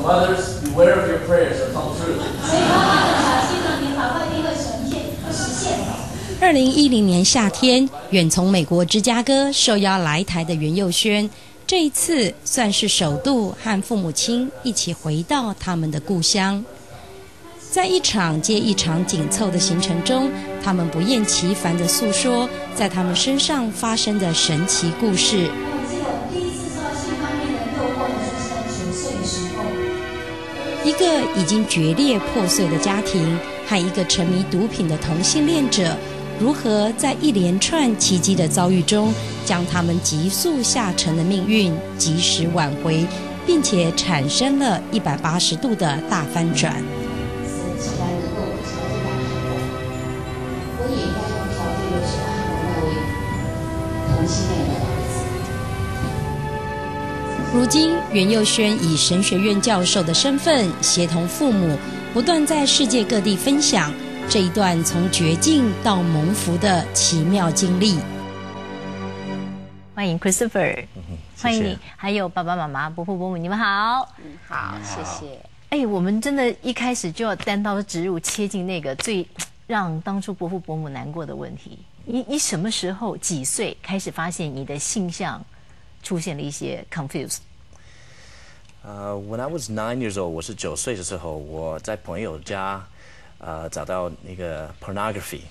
mothers, beware of your prayers will come true. 所以妈妈们小心了，你的祷告一定会实现的。2010年夏天，远从美国芝加哥受邀来台的袁幼轩，这一次算是首度和父母亲一起回到他们的故乡。在一场接一场紧凑的行程中，他们不厌其烦地诉说在他们身上发生的神奇故事。我记得我第一次受到性方面的诱惑的就是在9岁的时候。一个已经决裂破碎的家庭和一个沉迷毒品的同性恋者，如何在一连串奇迹的遭遇中，将他们急速下沉的命运及时挽回，并且产生了180度的大翻转。既然能够条件让我也应该用条件就是爱我那位同性恋的儿子。如今袁幼轩以神学院教授的身份，协同父母，不断在世界各地分享这一段从绝境到蒙福的奇妙经历。欢迎 Christopher，欢迎你，还有爸爸妈妈、伯父伯母，你们好。好，谢谢。哎，我们真的一开始就要单刀直入，切进那个最让当初伯父伯母难过的问题。你什么时候几岁开始发现你的性向出现了一些 confused？ When I was 9 years old， 我是9岁的时候，我在朋友家找到那个 pornography。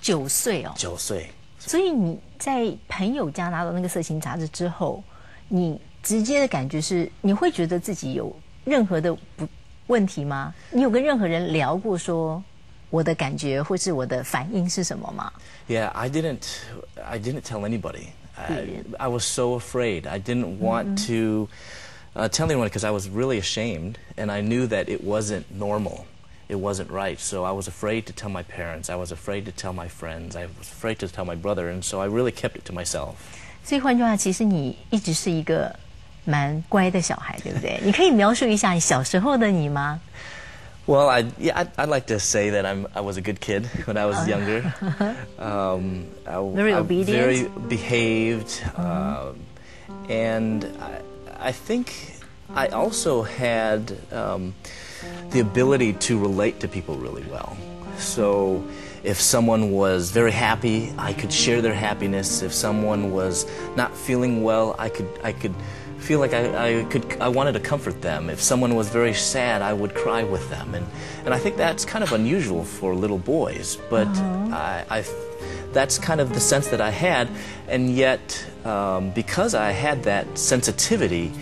9岁哦。9岁。所以你在朋友家拿到那个色情杂志之后，你直接的感觉是，你会觉得自己有任何的问题吗？你有跟任何人聊过说我的感觉或是我的反应是什么吗？ Yeah, I didn't tell anybody. I was so afraid. I didn't want to tell anyone because I was really ashamed, and I knew that it wasn't normal. It wasn't right. So I was afraid to tell my parents. I was afraid to tell my friends. I was afraid to tell my brother, and so I really kept it to myself. 所以换句话，其实你一直是一个蛮乖的小孩，对不对？你可以描述一下你小时候的你吗？ Well, I'd like to say that I was a good kid when I was younger. Very obedient. Very behaved, and I think I also had the ability to relate to people really well. So if someone was very happy, I could share their happiness. If someone was not feeling well, I could feel like I wanted to comfort them. If someone was very sad, I would cry with them. And I think that's kind of unusual for little boys, but that's kind of the sense that I had. And yet, because I had that sensitivity,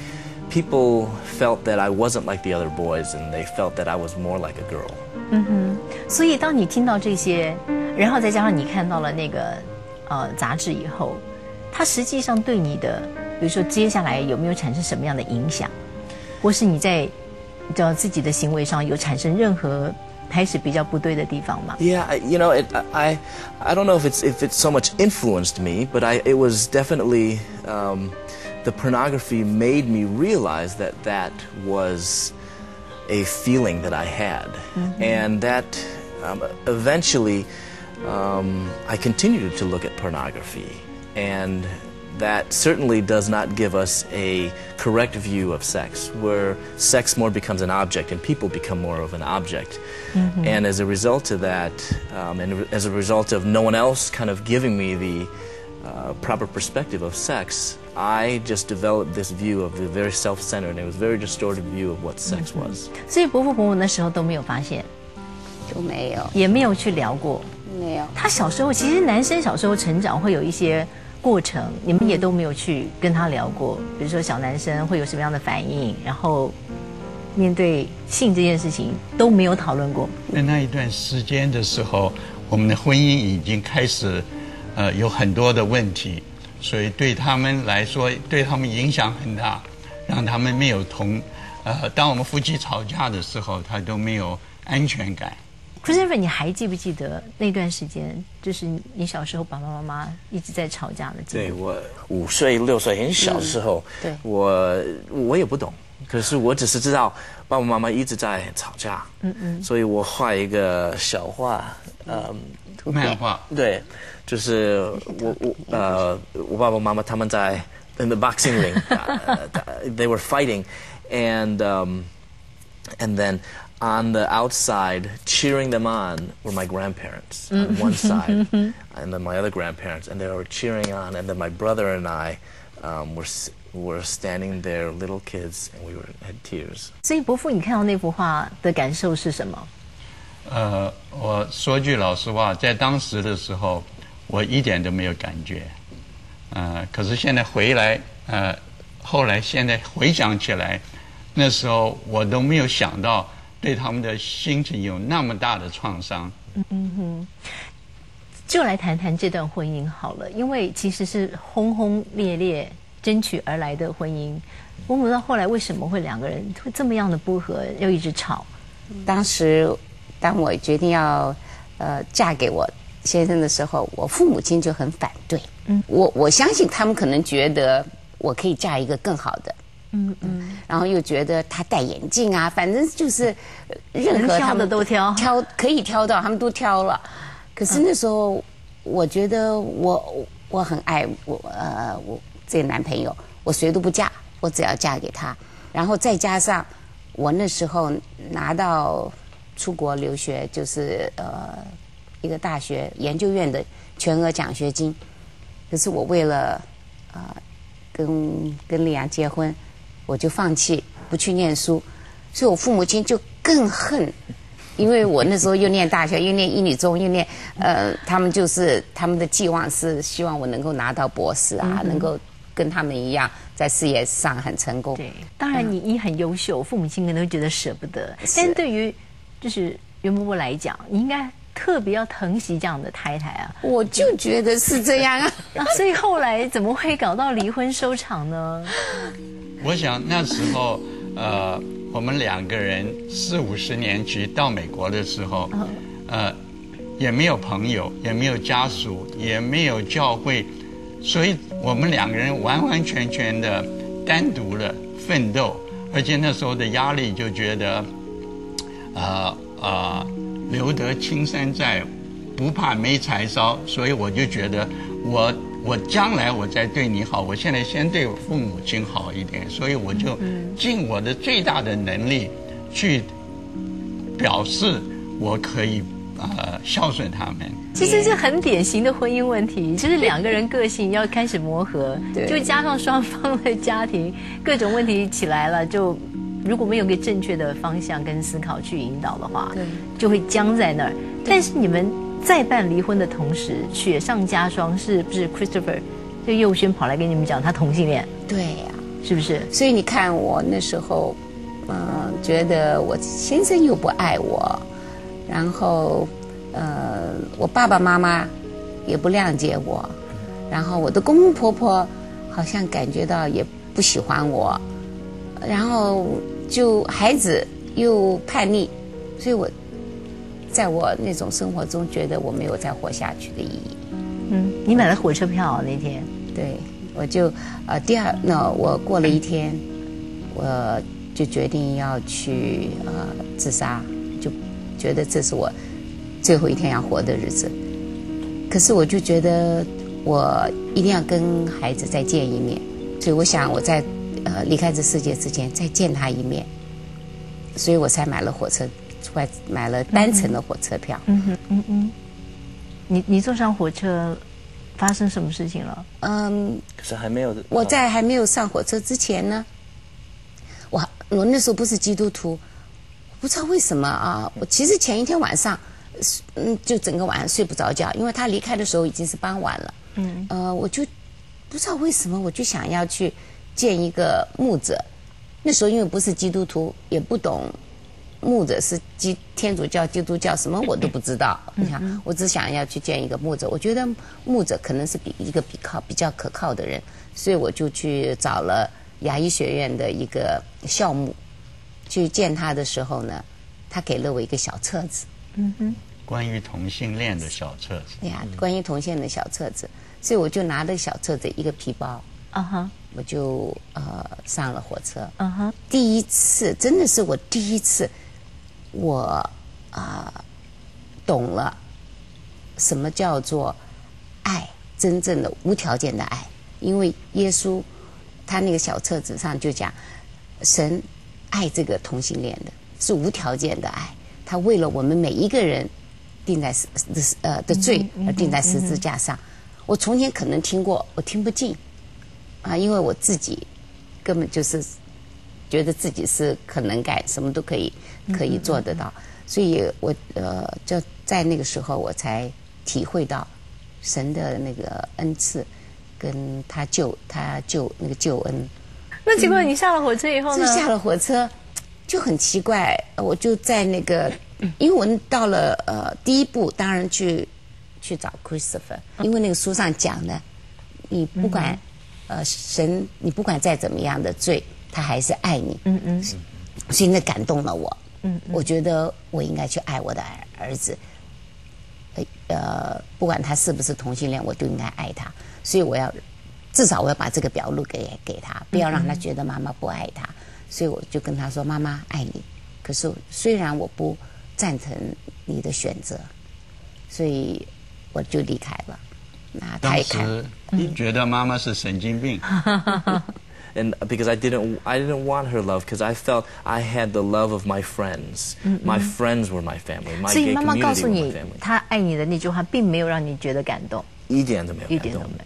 people felt that I wasn't like the other boys, and they felt that I was more like a girl. 所以当你听到这些，然后再加上你看到了那个杂志以后，它实际上对你的，比如说接下来有没有产生什么样的影响，或是你在自己的行为上有产生任何开始比较不对的地方吗？ Yeah, I don't know if it's so much influenced me, but it was definitely the pornography made me realize that was a feeling that I had, and that eventually I continued to look at pornography, and that certainly does not give us a correct view of sex, where sex more becomes an object and people become more of an object. And as a result of that, and as a result of no one else kind of giving me the proper perspective of sex, I just developed this view of the very self-centered, and it was a very distorted view of what sex was. 所以伯父伯母那时候都没有发现，就没有，也没有去聊过。没有。他小时候，其实男生小时候成长会有一些过程，你们也都没有去跟他聊过。比如说小男生会有什么样的反应，然后面对性这件事情都没有讨论过。在那一段时间的时候，我们的婚姻已经开始有很多的问题，所以对他们来说，对他们影响很大，让他们没有当我们夫妻吵架的时候，他都没有安全感。Christopher， 你还记不记得那段时间，就是你小时候爸爸妈妈一直在吵架的经历？对，我5岁6岁很小的时候，对，我也不懂，可是我只是知道爸爸妈妈一直在吵架，所以我画一个小画，漫画，对，就是我爸爸妈妈他们在 in the boxing ring, they were fighting, and And then on the outside, cheering them on, were my grandparents on one side, and then my other grandparents, and they were cheering on. And then my brother and I were standing there, little kids, and we had tears. 所以伯父，你看到那幅画的感受是什么？我说句老实话，在当时的时候，我一点都没有感觉。可是现在回来，后来现在回想起来，那时候我都没有想到对他们的心情有那么大的创伤。就来谈谈这段婚姻好了，因为其实是轰轰烈烈争取而来的婚姻。伯母到后来为什么会两个人会这么样的不和，又一直吵？当时当我决定要嫁给我先生的时候，我父母亲就很反对。我相信他们可能觉得我可以嫁一个更好的。然后又觉得他戴眼镜啊，反正就是任何他们都挑可以挑到，他们都挑了。可是那时候我觉得我很爱我这个男朋友，我谁都不嫁，我只要嫁给他。然后再加上我那时候拿到出国留学，就是一个大学研究院的全额奖学金。可是我为了跟丽阳结婚，我就放弃不去念书，所以我父母亲就更恨，因为我那时候又念大学，又念一女中，又念他们的寄望是希望我能够拿到博士啊，能够跟他们一样在事业上很成功。对，当然你很优秀，父母亲可能会觉得舍不得，但对于就是袁伯伯来讲，你应该特别要疼惜这样的太太啊。我就觉得是这样啊。所以后来怎么会搞到离婚收场呢？我想那时候，我们两个人40-50年前到美国的时候，也没有朋友，也没有家属，也没有教会，所以我们两个人完完全全的单独的奋斗，而且那时候的压力就觉得，留得青山在，不怕没柴烧，所以我就觉得我将来我再对你好，我现在先对我父母亲好一点，所以我就尽我的最大的能力去表示我可以孝顺他们。其实是很典型的婚姻问题，就是两个人个性要开始磨合，就加上双方的家庭各种问题起来了，就如果没有个正确的方向跟思考去引导的话，就会僵在那儿。但是你们在办离婚的同时，雪上加霜，是不是 Christopher 这佑轩跑来跟你们讲他同性恋？对呀，是不是？所以你看我那时候，觉得我先生又不爱我，然后我爸爸妈妈也不谅解我，然后我的公公婆婆好像感觉到也不喜欢我，然后就孩子又叛逆，所以在我那种生活中觉得我没有再活下去的意义。你买了火车票那天？对，我就我过了一天，我就决定要去自杀，就觉得这是我最后一天要活的日子。可是我就觉得我一定要跟孩子再见一面，所以我想我在离开这世界之前再见他一面，所以我才买了买了单程的火车票。你坐上火车发生什么事情了？可是还没有。我在还没有上火车之前呢，我那时候不是基督徒，不知道为什么啊。我其实前一天晚上，就整个晚上睡不着觉，因为他离开的时候已经是傍晚了。我就不知道为什么，我就想要去见一个牧者。那时候因为不是基督徒，也不懂牧者是天主教、基督教什么我都不知道。我只想要去见一个牧者，我觉得牧者可能是一个比较可靠的人，所以我就去找了牙医学院的一个校牧。去见他的时候呢，他给了我一个小册子。关于同性恋的小册子。对呀，关于同性恋的小册子，所以我就拿了小册子一个皮包。我就上了火车。第一次，真的是我第一次，我懂了什么叫做爱，真正的无条件的爱。因为耶稣他那个小册子上就讲，神爱这个同性恋的，是无条件的爱，他为了我们每一个人定在的罪而定在十字架上。我从前可能听过，我听不进啊，因为我自己根本就是觉得自己是可能干，什么都可以做得到，所以我就在那个时候我才体会到神的那个恩赐跟他救那个救恩。那结果你下了火车以后呢？就下了火车就很奇怪，我就在那个，因为我到了第一步当然去找 Christopher， 因为那个书上讲的，你不管神，你不管再怎么样的罪，他还是爱你。所以那感动了我。我觉得我应该去爱我的儿子。不管他是不是同性恋，我都应该爱他。所以至少我要把这个表露给他，不要让他觉得妈妈不爱他。所以我就跟他说：“妈妈爱你，可是虽然我不赞成你的选择，所以我就离开了。”那他也看。当时你觉得妈妈是神经病。And because I didn't want her love, because I felt I had the love of my friends. My friends were my family. My 所以 gay 妈妈告 community 诉 were 你 my family. 她爱你的那句话，并没有让你觉得感动，一点都没有感动。一点都没有。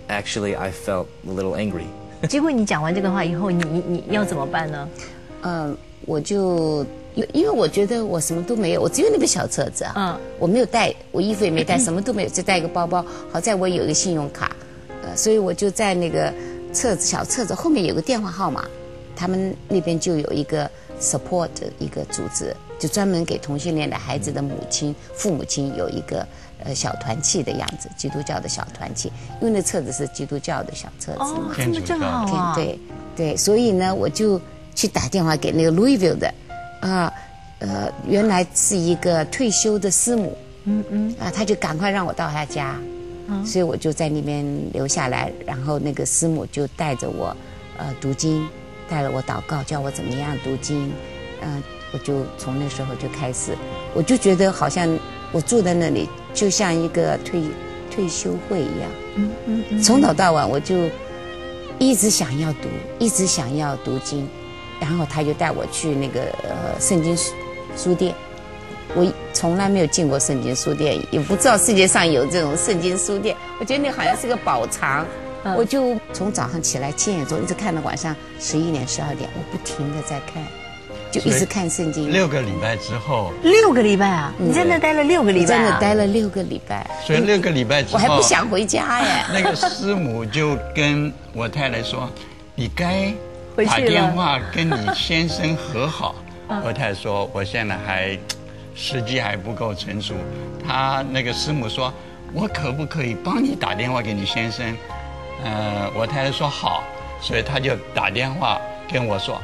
Actually, I felt a little angry. 结果你讲完这个话以后，你要怎么办呢？我就因为我觉得我什么都没有，我只有那本小册子啊，我没有带，我衣服也没带，什么都没有，就带一个包包。好在我有一个信用卡，所以我就在那个小册子后面有个电话号码，他们那边就有一个 support 一个组织，就专门给同性恋的孩子的父母亲有一个小团契的样子，基督教的小团契，因为那册子是基督教的小册子嘛。这么正好啊！对，所以呢，我就去打电话给那个 Louisville 的原来是一个退休的师母，他就赶快让我到他家，所以我就在那边留下来，然后那个师母就带着我读经，带了我祷告，教我怎么样读经，我就从那时候就开始，我就觉得好像我住在那里就像一个退休会一样，从早到晚我就一直想要读经，然后他就带我去那个圣经书店，我从来没有进过圣经书店，也不知道世界上有这种圣经书店，我觉得那好像是个宝藏。我就从早上起来7点钟一直看到晚上11点12点，我不停的在看，就一直看圣经。6个礼拜之后，6个礼拜啊！你在那待了6个礼拜，真的待了6个礼拜。所以6个礼拜之后，我还不想回家耶。那个师母就跟我太太说：“你该打电话跟你先生和好。”我太太说：“我现在时机还不够成熟。”他那个师母说：“我可不可以帮你打电话给你先生？”我太太说好，所以他就打电话跟我说：“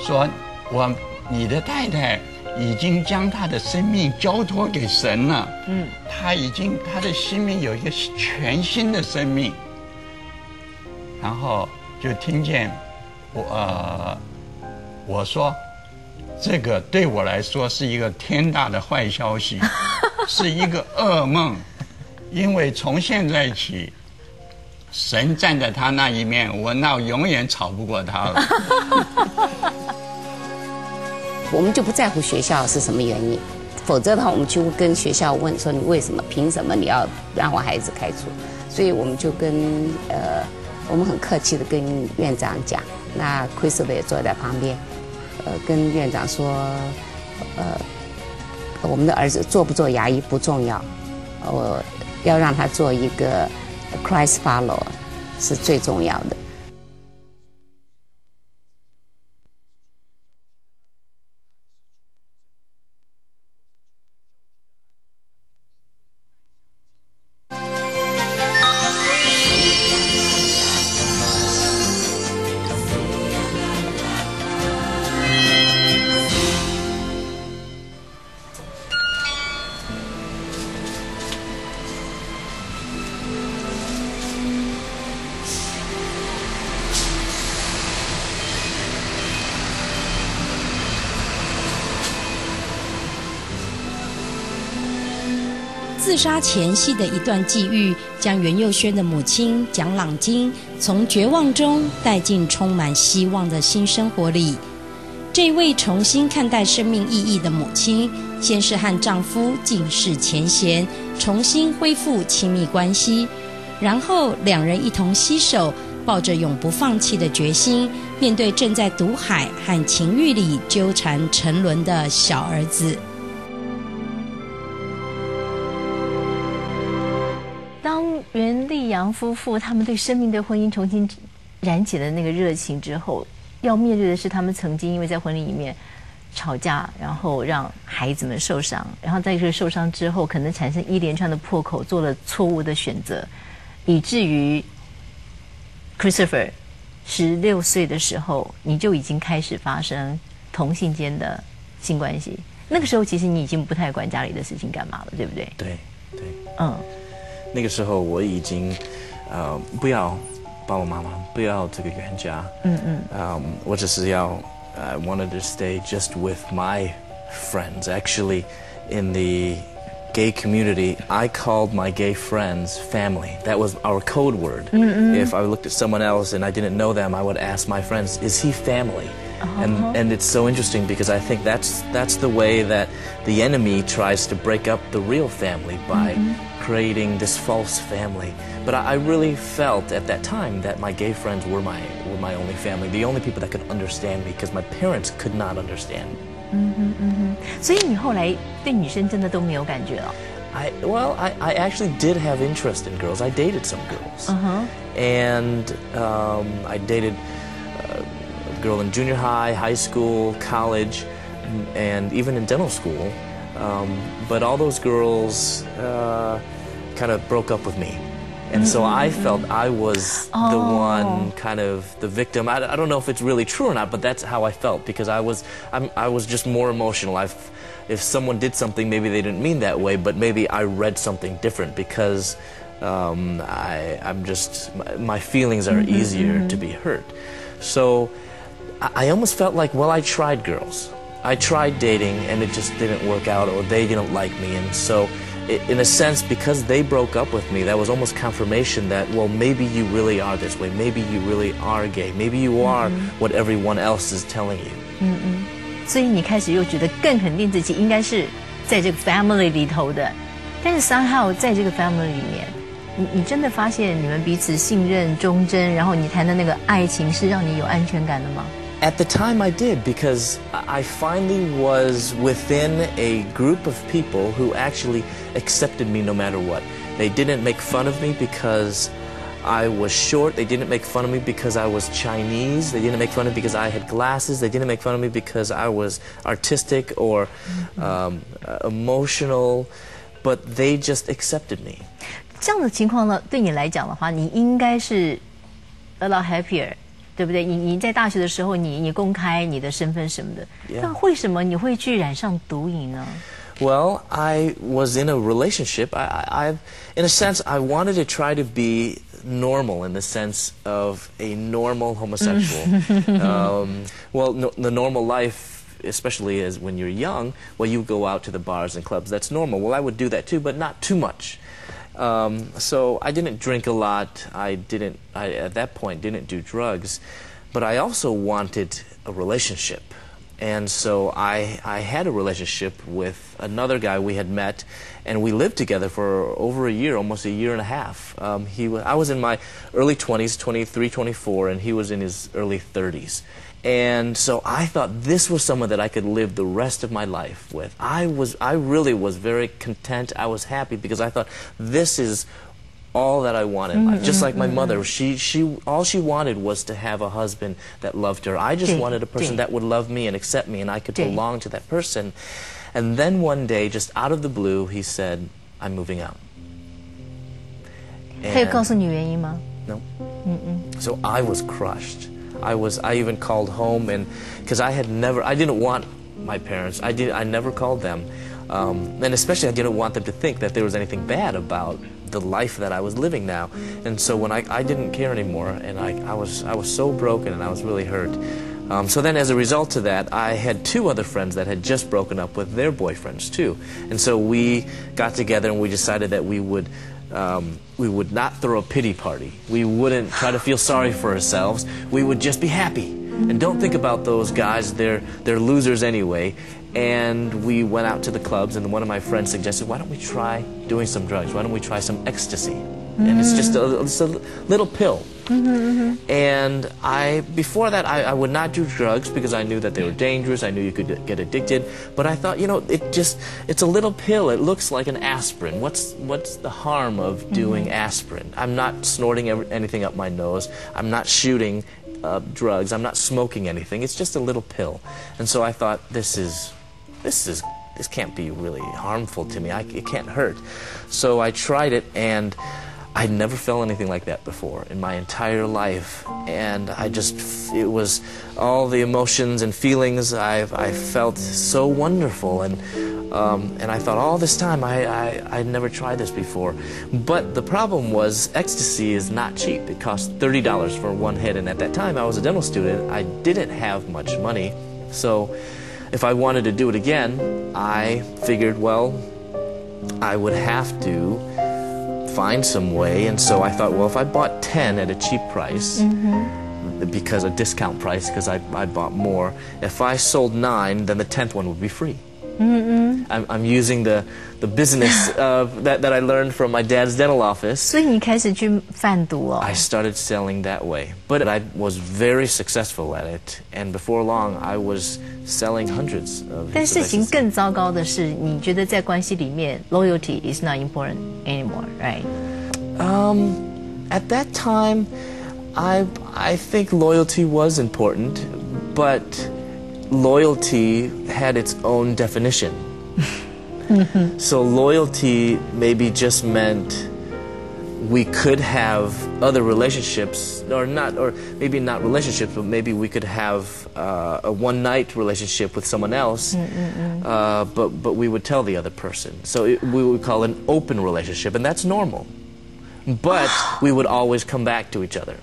说你的太太已经将她的生命交托给神了，她的生命有一个全新的生命。”然后就听见我说：“这个对我来说是一个天大的坏消息，是一个噩梦，因为从现在起，神站在他那一面，我那永远吵不过他了。”我们就不在乎学校是什么原因，否则的话我们就会跟学校问说：“你为什么？凭什么你要让我孩子开除？”所以我们就我们很客气的跟院长讲，那 Christopher 也坐在旁边，跟院长说，我们的儿子做不做牙医不重要，要让他做一个 Christ follower 是最重要的。杀前夕的一段际遇，将袁幼轩的母亲蒋朗金从绝望中带进充满希望的新生活里。这位重新看待生命意义的母亲，先是和丈夫尽释前嫌，重新恢复亲密关系，然后两人一同携手，抱着永不放弃的决心，面对正在毒海和情欲里纠缠沉沦的小儿子。当袁立阳夫妇他们对生命、对婚姻重新燃起了那个热情之后，要面对的是他们曾经因为在婚礼里面吵架，然后让孩子们受伤，然后在这个受伤之后，可能产生一连串的破口，做了错误的选择，以至于 Christopher 16岁的时候，你就已经开始发生同性间的性关系。那个时候，其实你已经不太管家里的事情干嘛了，对不对？对，嗯。那个时候我已经，不要爸爸妈妈，不要这个原家，我只是要 I wanted to stay just with my friends. Actually, in the gay community, I called my gay friends family. That was our code word. If I looked at someone else and I didn't know them, I would ask my friends, "Is he family?" And it's so interesting because I think that's the way that the enemy tries to break up the real family by creating this false family. But I really felt at that time that my gay friends were my only family, the only people that could understand me, because my parents could not understand me. 所以你后来对女生真的都没有感觉了。I actually did have interest in girls. I dated some girls, and I dated a girl in junior high, high school, college, and even in dental school. But all those girls kind of broke up with me. And so I felt I was the one, kind of the victim. I don't know if it's really true or not, but that's how I felt, because I was just more emotional. If someone did something, maybe they didn't mean that way, but maybe I read something different, because I'm just, my feelings are easier to be hurt. So I almost felt like, well, I tried girls. I tried dating, and it just didn't work out, or they didn't like me. And so in a sense, because they broke up with me, that was almost confirmation that, well, maybe you really are this way. Maybe you really are gay. Maybe you are what everyone else is telling you. 所以你开始又觉得更肯定自己应该是在这个 family 里头的，但是 somehow 在这个 family 里面，你真的发现你们彼此信任、忠贞，然后你谈的那个爱情是让你有安全感的吗？ At the time I did, because I finally was within a group of people who actually accepted me no matter what. They didn't make fun of me because I was short. They didn't make fun of me because I was Chinese. They didn't make fun of me because I had glasses. They didn't make fun of me because I was artistic or emotional. But they just accepted me. 这样的情况呢，对你来讲的话，你应该是 a lot happier。对不对？你在大学的时候，你公开你的身份什么的，那为什么你会去染上毒瘾呢？ Well, I was in a relationship. In a sense, I wanted to try to be normal in the sense of a normal homosexual. The normal life, especially as when you're young, well, you go out to the bars and clubs. That's normal. Well, I would do that too, but not too much. So I didn't drink a lot. I at that point didn't do drugs, but I also wanted a relationship. And so I had a relationship with another guy we had met, and we lived together for over a year, almost a year and a half. I was in my early 20s, 23, 24, and he was in his early 30s. And so I thought this was someone that I could live the rest of my life with. I really was very content. I was happy because I thought this is all that I wanted in life. Just like my mother, all she wanted was to have a husband that loved her. I just wanted a person that would love me and accept me, and I could belong to that person. And then one day, just out of the blue, he said, "I'm moving out." 他有告诉你原因吗？ No. So I was crushed. I even called home, and because I didn't want my parents. I never called them, and especially I didn't want them to think that there was anything bad about the life that I was living now. And so when I didn't care anymore, and I was so broken, and I was really hurt. So then as a result of that, I had 2 other friends that had just broken up with their boyfriends too. And so we got together and we decided that we would not throw a pity party. We wouldn't try to feel sorry for ourselves. We would just be happy. And don't think about those guys, they're losers anyway. And we went out to the clubs, and one of my friends suggested, why don't we try doing some drugs? Why don't we try some ecstasy? And it's just a little pill. And before that, I would not do drugs because I knew that they were dangerous. I knew you could get addicted. But I thought, it's a little pill. It looks like an aspirin. What's the harm of doing aspirin? I'm not snorting anything up my nose. I'm not shooting drugs. I'm not smoking anything. It's just a little pill. And so I thought, this can't be really harmful to me. It can't hurt. So I tried it, and I'd never felt anything like that before in my entire life. And it was all the emotions and feelings I felt so wonderful. And I thought all this time I'd never tried this before. But the problem was ecstasy is not cheap. It cost $30 for one hit. And at that time I was a dental student. I didn't have much money. So if I wanted to do it again, I figured, well, I would have to find some way. And so I thought, well, if I bought 10 at a cheap price, because a discount price, because I bought more, if I sold 9, then the 10th one would be free. I'm using the business that I learned from my dad's dental office. 所以你开始去贩毒哦。 I started selling that way, but I was very successful at it, and before long I was selling hundreds of. 但事情更糟糕的是，你觉得在关系里面 loyalty is not important anymore, right? At that time, I think loyalty was important, but loyalty had its own definition. So loyalty maybe just meant we could have other relationships, or maybe not relationships, but maybe we could have a one-night relationship with someone else, but we would tell the other person. So we would call it an open relationship, and that's normal. But we would always come back to each other.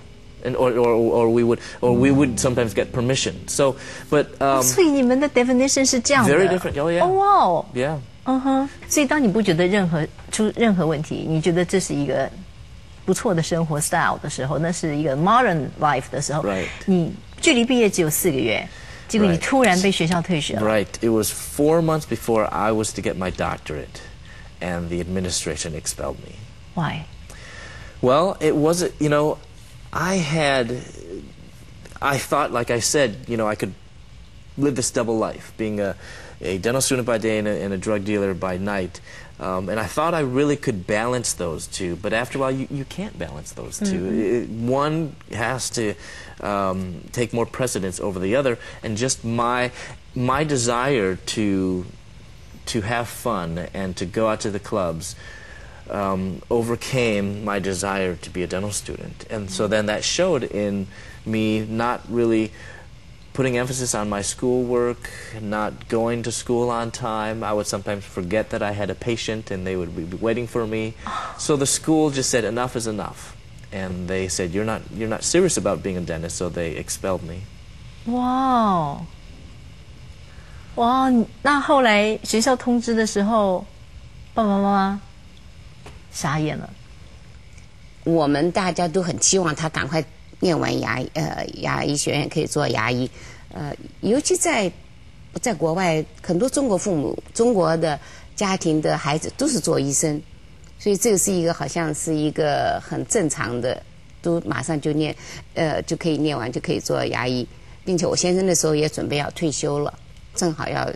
And, or we would sometimes get permission. So, but 所以你们的 definition 是这样的 very different. Oh yeah. Oh wow. Yeah. 所以当你不觉得出任何问题，你觉得这是一个不错的生活 style 的时候，那是一个 modern life 的时候， Right. 你距离毕业只有4个月，结果你突然被学校退学了。Right. It was 4 months before I was to get my doctorate, and the administration expelled me. Why? Well, it wasn't. I thought, like I said, I could live this double life, being a dental student by day and a drug dealer by night. And I thought I really could balance those two, but after a while, you can't balance those two. One has to take more precedence over the other, and just my desire to have fun and to go out to the clubs overcame my desire to be a dental student. And so then that showed in me not really putting emphasis on my schoolwork, not going to school on time. I would sometimes forget that I had a patient and they would be waiting for me. So the school just said enough is enough. And they said, you're not serious about being a dentist, so they expelled me. Wow. 哇，那后来学校通知的时候，爸爸妈妈傻眼了。我们大家都很期望他赶快念完牙医学院，可以做牙医。尤其在国外，很多中国父母、中国的家庭的孩子都是做医生，所以这个是一个好像是一个很正常的，都马上就就可以念完就可以做牙医，并且我先生那时候也准备要退休了，正好要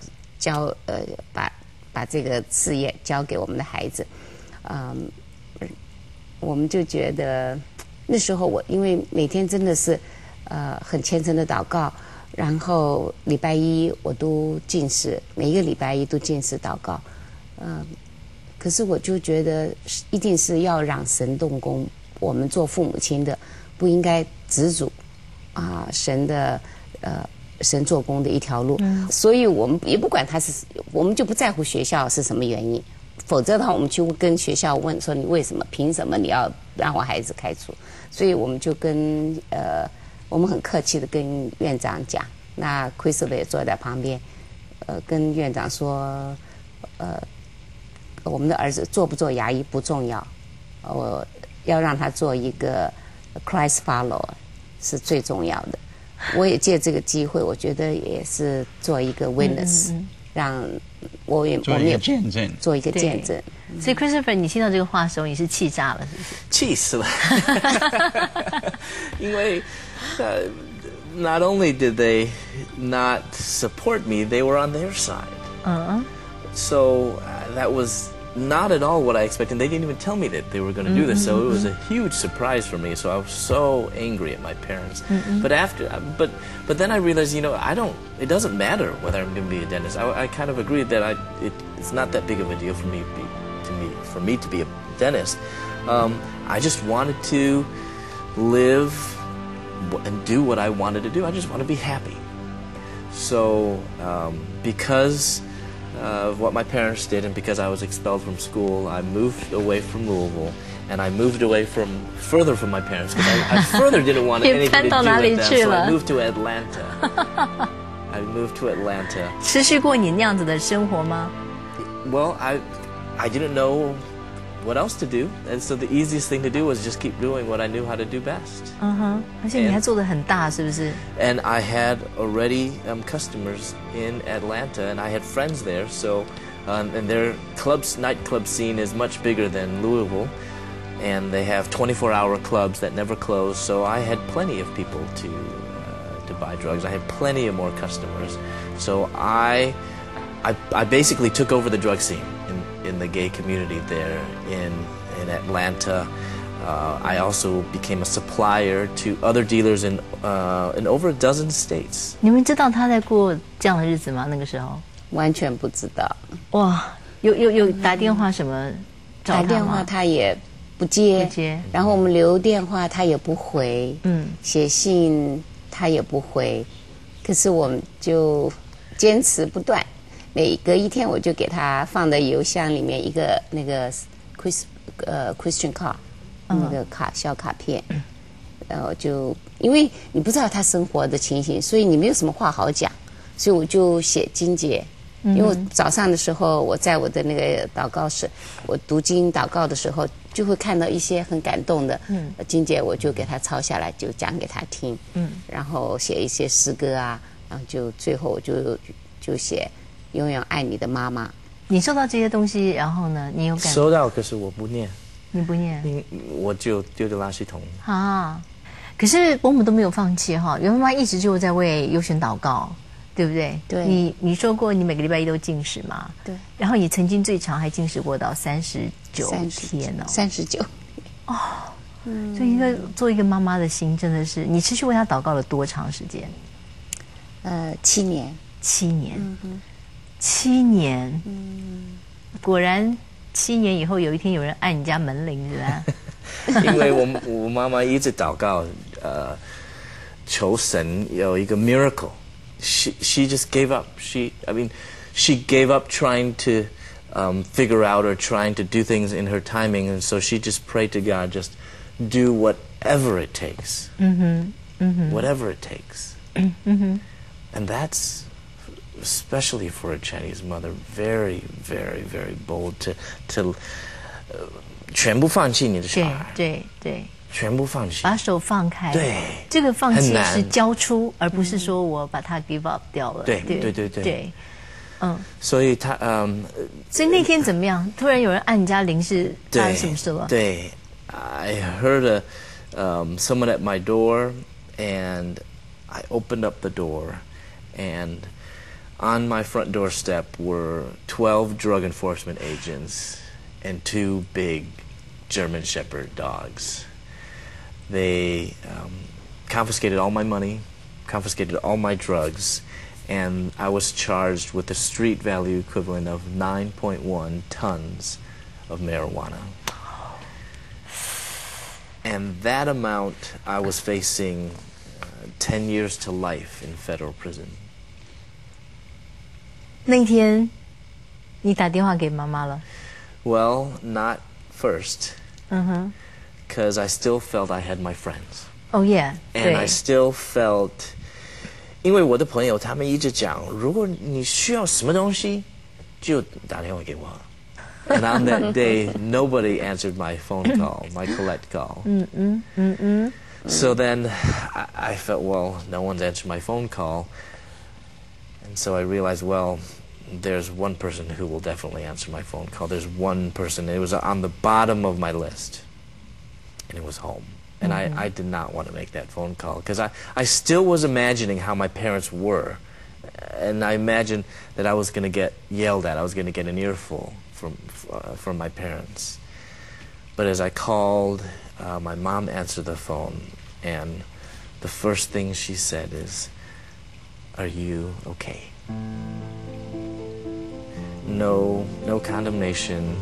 把这个事业交给我们的孩子。我们就觉得那时候因为每天真的是很虔诚的祷告，然后礼拜一我都禁食，每一个礼拜一都禁食祷告。可是我就觉得一定是要让神动工，我们做父母亲的不应该执着神做工的一条路。所以我们也不管我们就不在乎学校是什么原因。否则的话，我们去跟学校问说你为什么、凭什么你要让我孩子开除？所以我们就我们很客气的跟院长讲，那 Christopher 也坐在旁边，跟院长说，我们的儿子做不做牙医不重要，我要让他做一个 Christ follower 是最重要的。我也借这个机会，我觉得也是做一个 witness，让我们也做一个见证，做一个见证。所以 Christopher， 你听到这个话的时候，你是气炸了，是不是？气死了，因为not only did they not support me, they were on their side. So that was not at all what I expected. They didn't even tell me that they were going to do this. So it was a huge surprise for me. So I was so angry at my parents. But then I realized, it doesn't matter whether I'm going to be a dentist. I kind of agreed that it's not that big of a deal for me to be a dentist. I just wanted to live and do what I wanted to do. I just want to be happy. So because of what my parents did and because I was expelled from school, I moved away from Louisville, and I moved away further from my parents because I further didn't want anything to do with them. So I moved to Atlanta. I moved to Atlanta. 持续过你那样子的生活吗？ Well, I didn't know what else to do, and so the easiest thing to do was just keep doing what I knew how to do best. 而且你还做得很大，是不是？ And I had already customers in Atlanta, and I had friends there. So, and their nightclub scene is much bigger than Louisville, and they have 24-hour clubs that never close. So I had plenty of people to buy drugs. I had plenty of more customers. So I basically took over the drug scene in the gay community there in Atlanta. I also became a supplier to other dealers in over a dozen states. 你们知道他在过这样的日子吗？那个时候完全不知道。哇，有打电话什么找他吗？打电话他也不接，然后我们留电话他也不回，写信他也不回，可是我们就坚持不断。每隔一天我就给他放在邮箱里面一个那个 Christian card， 那个小卡片，然后就因为你不知道他生活的情形，所以你没有什么话好讲，所以我就写经节。因为我早上的时候我在我的那个祷告室，我读经祷告的时候就会看到一些很感动的经节，我就给他抄下来，就讲给他听。然后写一些诗歌啊，然后就最后我就写永远爱你的妈妈。你收到这些东西，然后呢？你有感收到，可是我不念。你不念？我就丢到垃圾桶。啊！可是伯母都没有放弃哈，袁妈妈一直就在为优选祷告，对不对？对。你说过你每个礼拜一都禁食嘛？对。然后你曾经最长还禁食过到39天哦。39。哦。所以做一个妈妈的心真的是，你持续为她祷告了多长时间？7年。7年。7年。果然7年以后有一天有人按你家门铃，是吧？因为我妈妈一直祷告，求神有一个 miracle. She just gave up. She gave up trying to figure out or trying to do things in her timing, and so she just prayed to God, just do whatever it takes. Whatever it takes. And that's, especially for a Chinese mother, very, very, very bold to 全部放弃你的小孩。对。全部放弃，把手放开。对，这个放弃是交出，而不是说我把它 give up 掉了。对。所以所以那天怎么样？突然有人按你家铃是发生什么事了？对 I heard someone at my door, and I opened up the door, and on my front doorstep were 12 drug enforcement agents and 2 big German Shepherd dogs. They confiscated all my money, confiscated all my drugs, and I was charged with the street value equivalent of 9.1 tons of marijuana. And that amount, I was facing 10 years to life in federal prison. 那天你打电话给妈妈了？ Well, not first. Because I still felt I had my friends. Oh yeah. And I still felt 因为我的朋友他们一直讲，如果你需要什么东西，就打电话给我。And on that day, nobody answered my phone call, my collect call. So then I felt, well, no one's answered my phone call. And so I realized, well, there's one person who will definitely answer my phone call. There's one person. It was on the bottom of my list. And it was home. And I did not want to make that phone call because I still was imagining how my parents were. And I imagined that I was going to get yelled at. I was going to get an earful from my parents. But as I called, my mom answered the phone. And the first thing she said is, "Are you okay?" No condemnation,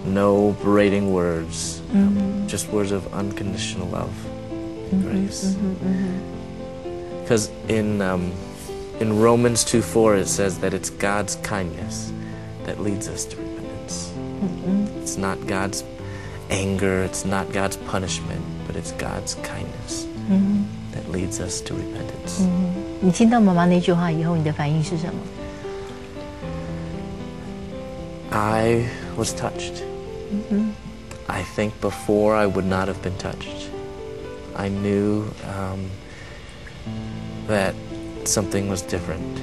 no berating words, just words of unconditional love and grace. Because in Romans 2:4 it says that it's God's kindness that leads us to repentance. It's not God's anger, it's not God's punishment, but it's God's kindness that leads us to repentance. 你听到妈妈那句话以后，你的反应是什么？ I was touched. I think before I would not have been touched. I knew that something was different.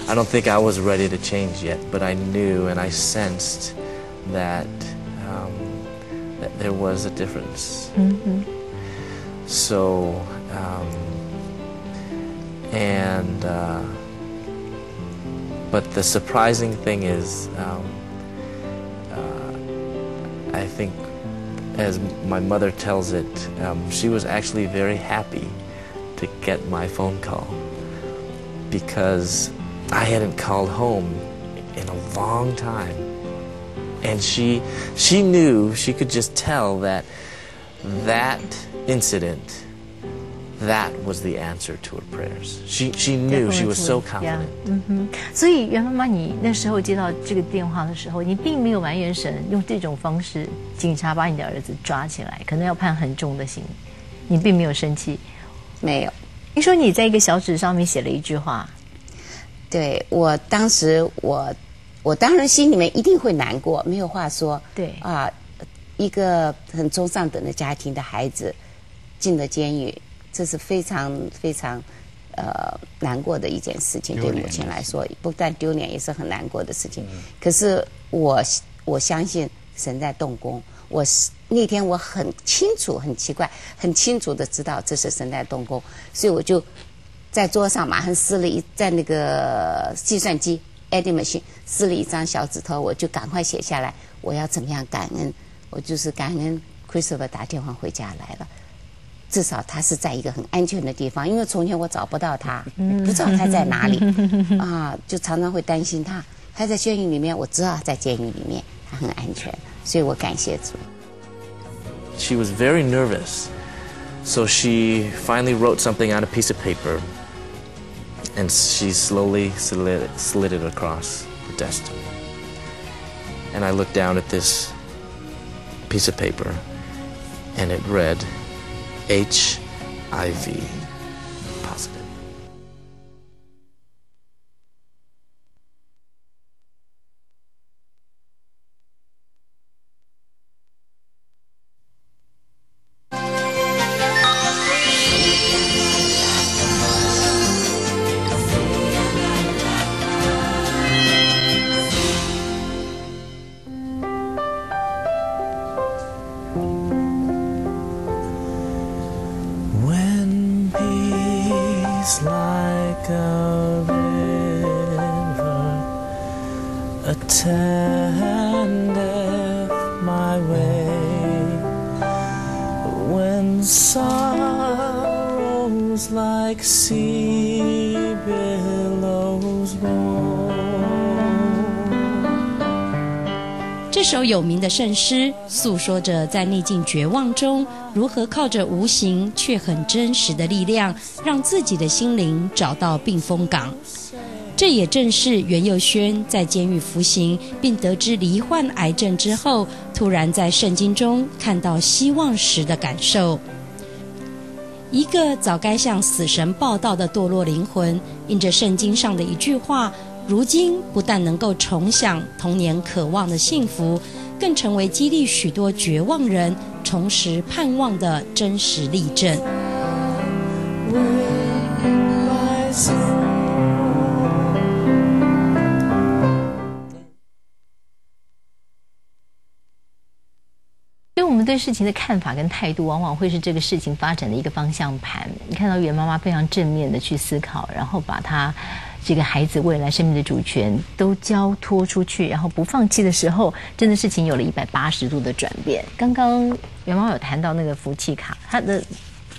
I don't think I was ready to change yet, but I knew and I sensed that that there was a difference. So, but the surprising thing is, I think, as my mother tells it, she was actually very happy to get my phone call because I hadn't called home in a long time. And she knew, she could just tell that incident, that was the answer to her prayers. She knew, she was so confident. 所以袁妈妈，你那时候接到这个电话的时候，你并没有埋怨神，用这种方式，警察把你的儿子抓起来，可能要判很重的刑，你并没有生气。没有。你说你在一个小纸上面写了一句话。对，我当时我当然心里面一定会难过，没有话说。对啊，一个很中上等的家庭的孩子进了监狱，这是非常非常难过的一件事情，对母亲来说，不但丢脸，也是很难过的事情。可是我相信神在动工。那天我很清楚，很奇怪，很清楚的知道这是神在动工，所以我就在桌上马上在那个计算机 edit machine 撕了一张小纸头，我就赶快写下来，我要怎么样感恩。我就是感恩 Christopher 打电话回家来了，至少他是在一个很安全的地方，因为从前我找不到他，不知道他在哪里啊，就常常会担心他在监狱里面，我知道他在监狱里面，他很安全，所以我感谢主。She was very nervous, so she finally wrote something on a piece of paper, and she slowly slid it across the desk to me. And I looked down at this piece of paper, and it read, HIV positive. Like a river attendeth my way, when sorrows like sea billows roll. 这首有名的圣诗诉说着在逆境绝望中，如何靠着无形却很真实的力量，让自己的心灵找到避风港。这也正是袁幼轩在监狱服刑并得知罹患癌症之后，突然在圣经中看到希望时的感受。一个早该向死神报到的堕落灵魂，因着圣经上的一句话，如今不但能够重享童年渴望的幸福，更成为激励许多绝望人重拾盼望的真实例证。所以我们对事情的看法跟态度，往往会是这个事情发展的一个方向盘。你看到袁妈妈非常正面的去思考，然后把她这个孩子未来生命的主权都交托出去，然后不放弃的时候，真的事情有了180度的转变。刚刚袁妈妈有谈到那个福气卡，它的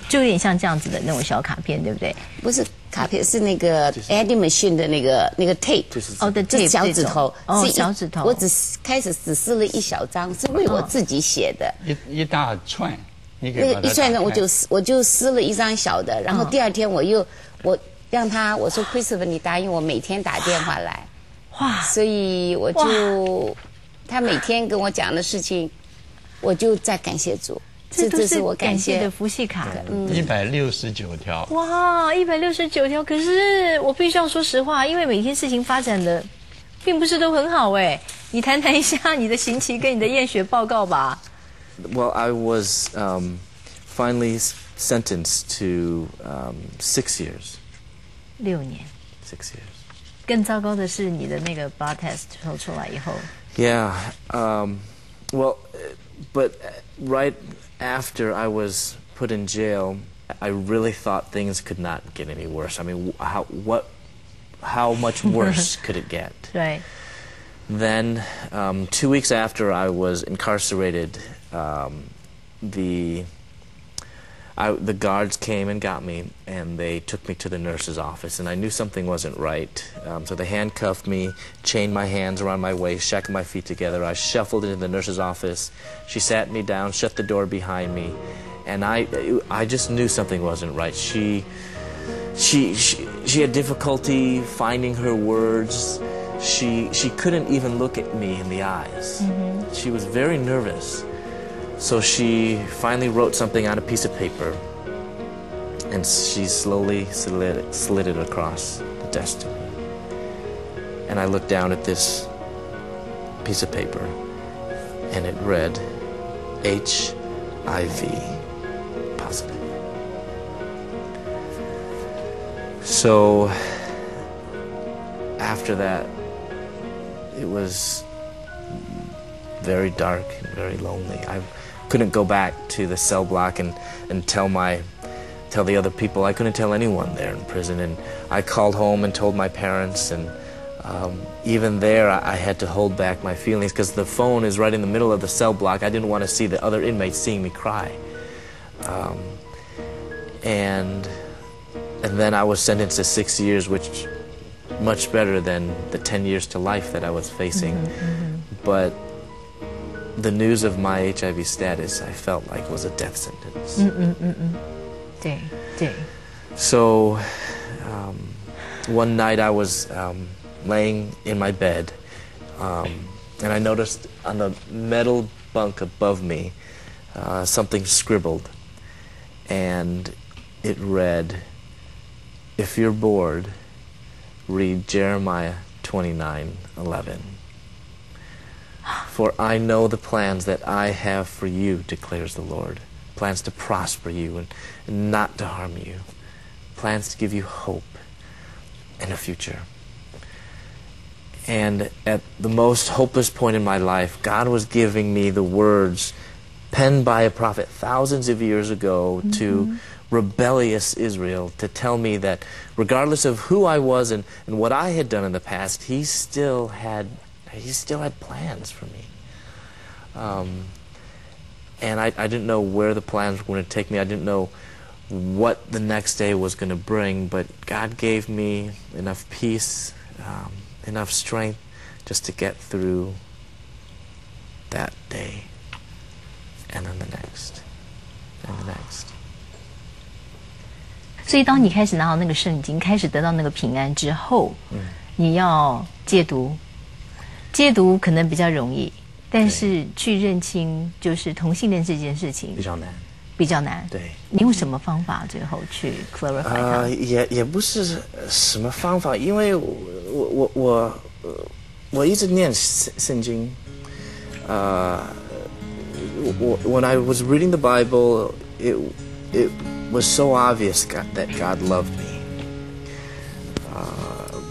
就有点像这样子的那种小卡片，对不对？不是卡片，是那个 Eddie Machine 的那个 tape， 哦的 tape， 小指头，哦小指头，我开始只撕了一小张，是为我自己写的，一大串，你给那个一串呢，我就撕了一张小的，然后第二天我让他我说 Christopher， 你答应我每天打电话来，哇，所以他每天跟我讲的事情，我就在感谢主。这是我感谢的福气卡，169条。哇，169条！可是我必须要说实话，因为每天事情发展的并不是都很好哎。你谈谈一下你的刑期跟你的验血报告吧。Well, I was finally sentenced to 6 years. 6年。6 years. 更糟糕的是你的那个 blood test 出来以后。Yeah. Well, but right after I was put in jail, I really thought things could not get any worse. I mean, how much worse could it get? Right. Then, 2 weeks after I was incarcerated, the guards came and got me, and they took me to the nurse's office, and I knew something wasn't right. So they handcuffed me, chained my hands around my waist, shackled my feet together. I shuffled into the nurse's office. She sat me down, shut the door behind me, and I just knew something wasn't right. She had difficulty finding her words. She couldn't even look at me in the eyes. Mm-hmm. She was very nervous. So she finally wrote something on a piece of paper, and she slowly slid it across the desk to me. And I looked down at this piece of paper, and it read, HIV positive. So after that, it was very dark and very lonely. I couldn't go back to the cell block and tell the other people. I couldn't tell anyone there in prison, and I called home and told my parents, and even there I had to hold back my feelings because the phone is right in the middle of the cell block. I didn't want to see the other inmates seeing me cry. And then I was sentenced to 6 years, which much better than the 10 years to life that I was facing. Mm-hmm. But the news of my HIV status, I felt like was a death sentence. So one night I was laying in my bed, and I noticed on the metal bunk above me something scribbled, and it read, "If you're bored, read Jeremiah 29:11. For I know the plans that I have for you, declares the Lord. Plans to prosper you and not to harm you. Plans to give you hope and a future." And at the most hopeless point in my life, God was giving me the words penned by a prophet thousands of years ago to rebellious Israel, to tell me that regardless of who I was and what I had done in the past, he still had plans for me. And I didn't know where the plans were going to take me. I didn't know what the next day was going to bring, but God gave me enough peace, enough strength just to get through that day, and then the next, and the next. 所以当你开始拿到那个圣经，开始得到那个平安之后，你要戒毒，戒毒可能比较容易，但是去认清就是同性恋这件事情比较难，比较难。对，你用什么方法最后去 clarify 它？也不是什么方法，因为我一直念圣经。When I was reading the Bible, it was so obvious that God loved me.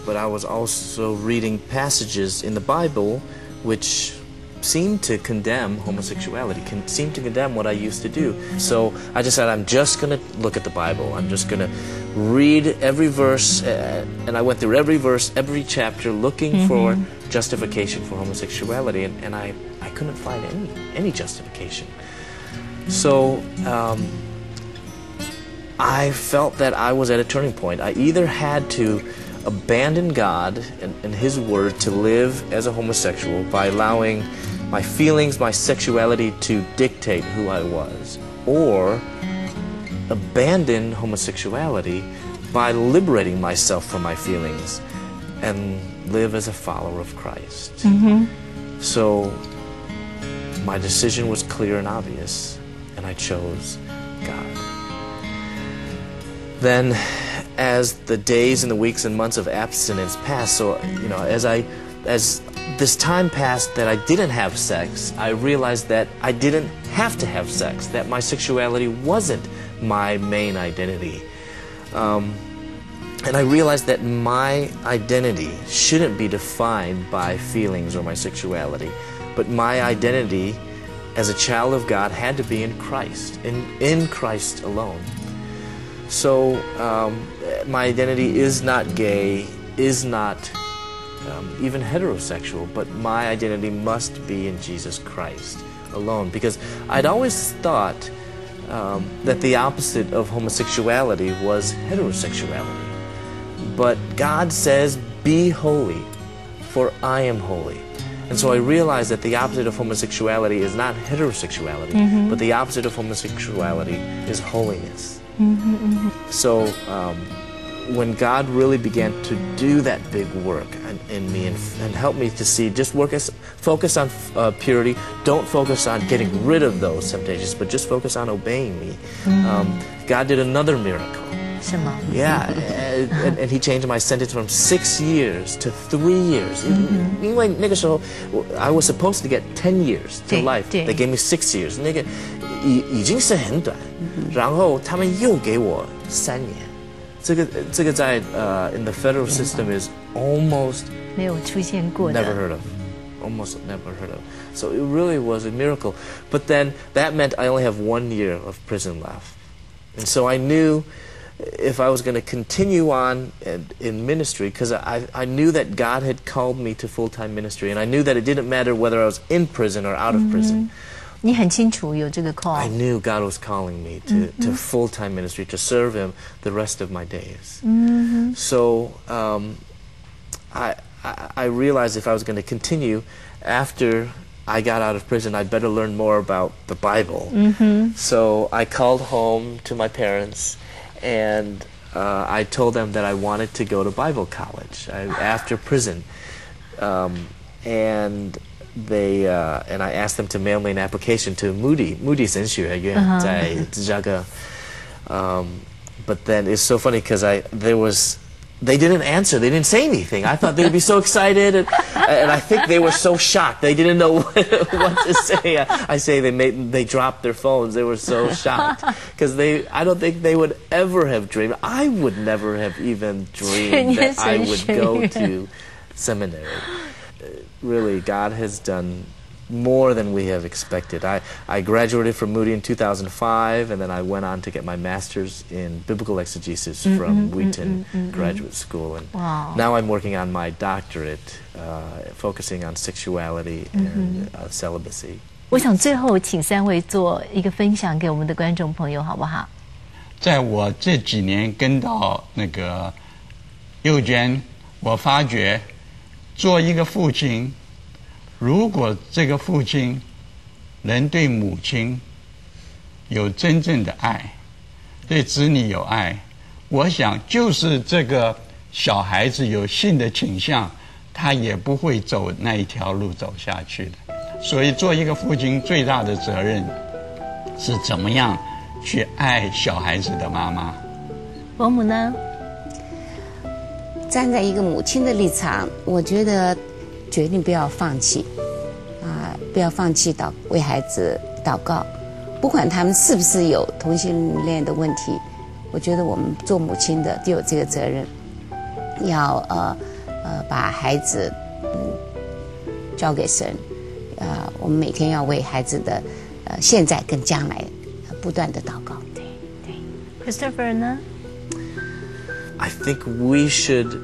But I was also reading passages in the Bible which seemed to condemn homosexuality, seemed to condemn what I used to do. So I decided I'm just going to look at the Bible. I'm just going to read every verse, and I went through every verse, every chapter, looking for justification for homosexuality, and I couldn't find any justification. So I felt that I was at a turning point. I either had to abandon God and His Word to live as a homosexual by allowing my feelings, my sexuality to dictate who I was, or abandon homosexuality by liberating myself from my feelings and live as a follower of Christ. So my decision was clear and obvious, and I chose God. Then, as the days and the weeks and months of abstinence passed, so as this time passed that I didn't have sex, I realized that I didn't have to have sex, that my sexuality wasn't my main identity. And I realized that my identity shouldn't be defined by feelings or my sexuality, but my identity as a child of God had to be in Christ, in Christ alone. So my identity is not gay, is not even heterosexual, but my identity must be in Jesus Christ alone. Because I'd always thought that the opposite of homosexuality was heterosexuality. But God says, "Be holy, for I am holy." And so I realized that the opposite of homosexuality is not heterosexuality, but the opposite of homosexuality is holiness. So when God really began to do that big work in me and help me to see, just focus on purity, don't focus on getting rid of those temptations, but just focus on obeying me. God did another miracle. Yeah, and He changed my sentence from 6 years to 3 years. 因为那个时候 I was supposed to get 10 years to life. They gave me 6 years. 那个已经是很短，然后他们又给我3年。这个在in the federal system is almost 没有出现过的。 Never heard of. Almost never heard of. So it really was a miracle. But then that meant I only have 1 year of prison left. And so I knew if I was going to continue on in ministry, because I knew that God had called me to full-time ministry, and I knew that it didn't matter whether I was in prison or out of prison. 你很清楚有这个 call. I knew God was calling me to full-time ministry, to serve Him the rest of my days. So I realized if I was going to continue after I got out of prison, I'd better learn more about the Bible. So I called home to my parents, and I told them that I wanted to go to Bible college after prison. And I asked them to mail me an application to Moody 神学院在芝加哥. But then it's so funny because they didn't answer. They didn't say anything. I thought they would be so excited, and I think they were so shocked. They didn't know what to say. I say they dropped their phones. They were so shocked because I don't think they would ever have dreamed. I would never have even dreamed that I would go to seminary. Really, God has done more than we have expected. I graduated from Moody in 2005, and then I went on to get my master's in biblical exegesis from Wheaton Graduate School. And now I'm working on my doctorate, focusing on sexuality and celibacy. 我想最后请3位做一个分享给我们的观众朋友，好不好？在我这几年跟到那个幼娟，我发觉做一个父亲，如果这个父亲能对母亲有真正的爱，对子女有爱，我想就是这个小孩子有性的倾向，他也不会走那一条路走下去的。所以做一个父亲最大的责任是怎么样去爱小孩子的妈妈。伯母呢？站在一个母亲的立场，我觉得决定不要放弃，不要放弃为孩子祷告，不管他们是不是有同性恋的问题，我觉得我们做母亲的都有这个责任，要把孩子交给神，我们每天要为孩子的现在跟将来不断的祷告。对 ，Christopher 呢？I think we should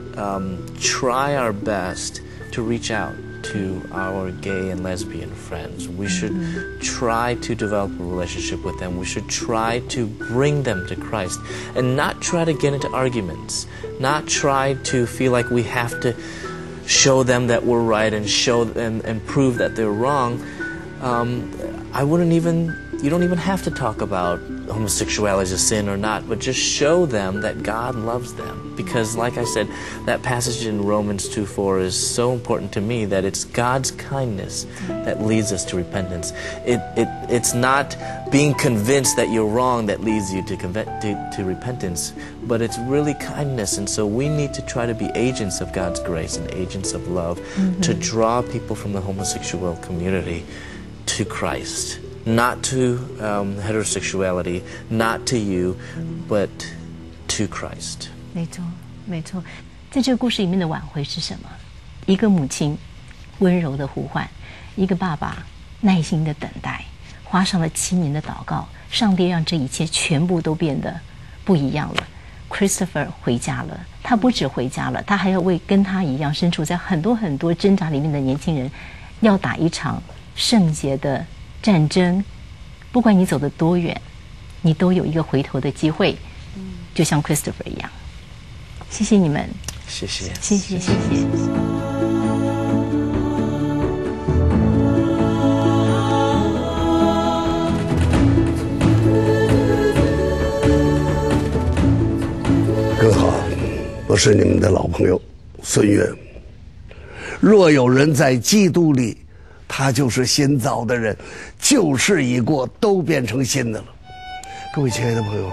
try our best to reach out to our gay and lesbian friends. We should try to develop a relationship with them. We should try to bring them to Christ and not try to get into arguments, not try to feel like we have to show them that we're right and show and prove that they're wrong. You don't even have to talk about homosexuality as a sin or not, but just show them that God loves them. Because like I said, that passage in Romans 2:4 is so important to me, that it's God's kindness that leads us to repentance. It's not being convinced that you're wrong that leads you to repentance, but it's really kindness. And so we need to try to be agents of God's grace and agents of love to draw people from the homosexual community to Christ. Not to heterosexuality, not to you, but to Christ. 没错，没错。在这个故事里面的挽回是什么？一个母亲温柔的呼唤，一个爸爸耐心的等待，花上了7年的祷告，上帝让这一切全部都变得不一样了。Christopher 回家了，他不止回家了，他还要为跟他一样身处在很多很多挣扎里面的年轻人，要打一场圣洁的战争。不管你走得多远，你都有一个回头的机会，就像 Christopher 一样。谢谢你们，谢谢，谢谢，谢谢。各位好，我是你们的老朋友孙越。若有人在基督里，他就是新造的人，旧事已过，都变成新的了。各位亲爱的朋友，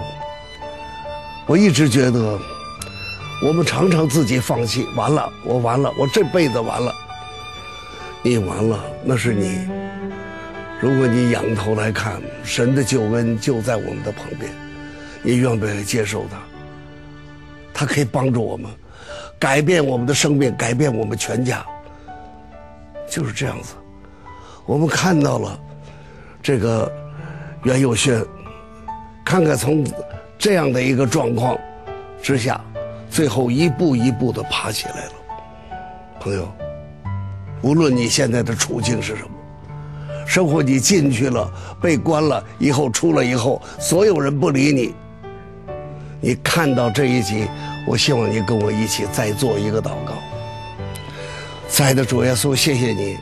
我一直觉得我们常常自己放弃，完了，我这辈子完了。你完了，那是你。如果你仰头来看，神的救恩就在我们的旁边，你愿不愿意接受它？它可以帮助我们改变我们的生命，改变我们全家。就是这样子。我们看到了这个袁幼轩，看看从这样的一个状况之下，最后一步一步地爬起来了。朋友，无论你现在的处境是什么，生活你进去了，被关了以后，出来以后，所有人不理你，你看到这一集，我希望你跟我一起再做一个祷告。亲爱的主耶稣，谢谢你。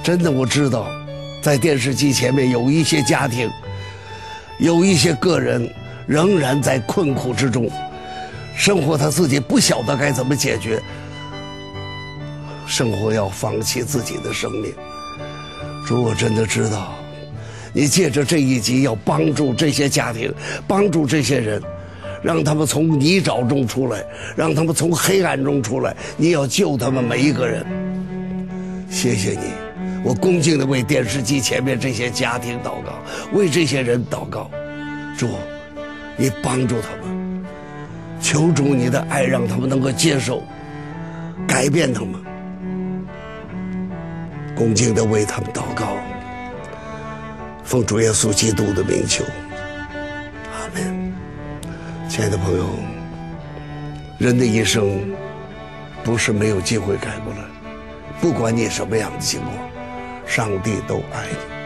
真的，我知道在电视机前面有一些家庭，有一些个人仍然在困苦之中，生活他自己不晓得该怎么解决，生活要放弃自己的生命。主，我真的知道你借着这一集要帮助这些家庭，帮助这些人，让他们从泥沼中出来，让他们从黑暗中出来，你要救他们每一个人。谢谢你，我恭敬地为电视机前面这些家庭祷告，为这些人祷告。主，你帮助他们，求主你的爱让他们能够接受，改变他们。恭敬地为他们祷告，奉主耶稣基督的名求，阿们。亲爱的朋友，人的一生不是没有机会改过来，不管你什么样的情况，上帝都爱你。